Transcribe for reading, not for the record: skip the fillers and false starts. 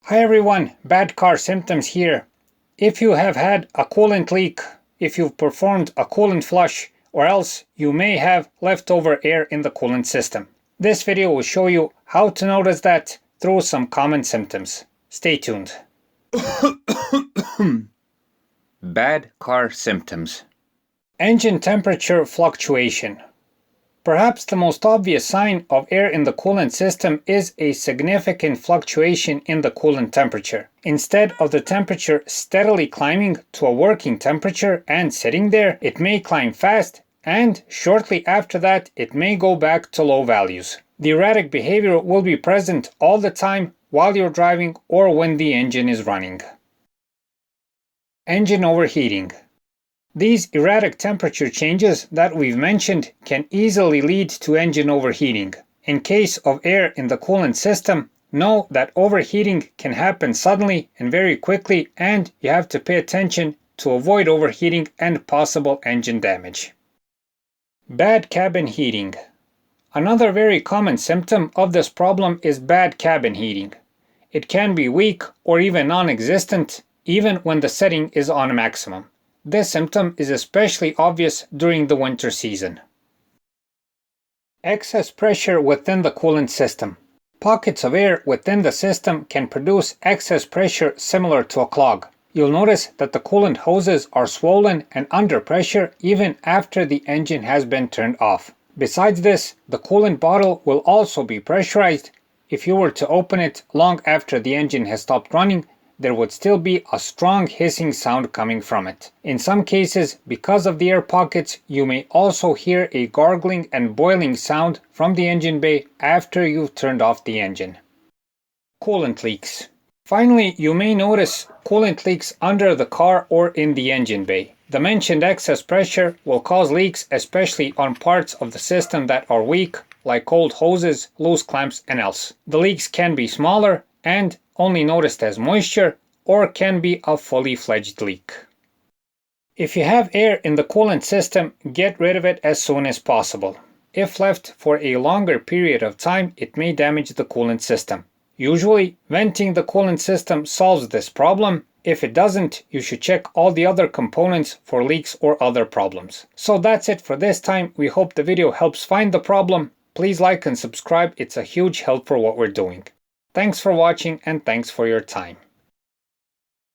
Hi everyone, bad car symptoms here. If you have had a coolant leak, if you've performed a coolant flush, or else you may have leftover air in the coolant system. This video will show you how to notice that through some common symptoms. Stay tuned. Bad car symptoms. Engine temperature fluctuation. Perhaps the most obvious sign of air in the coolant system is a significant fluctuation in the coolant temperature. Instead of the temperature steadily climbing to a working temperature and sitting there, it may climb fast, and shortly after that it may go back to low values. The erratic behavior will be present all the time while you're driving or when the engine is running. Engine overheating. These erratic temperature changes that we've mentioned can easily lead to engine overheating. In case of air in the coolant system, know that overheating can happen suddenly and very quickly, and you have to pay attention to avoid overheating and possible engine damage. Bad cabin heating. Another very common symptom of this problem is bad cabin heating. It can be weak or even non-existent, even when the setting is on maximum. This symptom is especially obvious during the winter season. Excess pressure within the coolant system. Pockets of air within the system can produce excess pressure similar to a clog. You'll notice that the coolant hoses are swollen and under pressure even after the engine has been turned off. Besides this, the coolant bottle will also be pressurized. If you were to open it long after the engine has stopped running, there would still be a strong hissing sound coming from it. In some cases, because of the air pockets, you may also hear a gargling and boiling sound from the engine bay after you've turned off the engine. Coolant leaks. Finally, you may notice coolant leaks under the car or in the engine bay. The mentioned excess pressure will cause leaks, especially on parts of the system that are weak, like old hoses, loose clamps, and else. The leaks can be smaller and only noticed as moisture, or can be a fully fledged leak. If you have air in the coolant system, get rid of it as soon as possible. If left for a longer period of time, it may damage the coolant system. Usually, venting the coolant system solves this problem. If it doesn't, you should check all the other components for leaks or other problems. So that's it for this time. We hope the video helps find the problem. Please like and subscribe. It's a huge help for what we're doing. Thanks for watching and thanks for your time.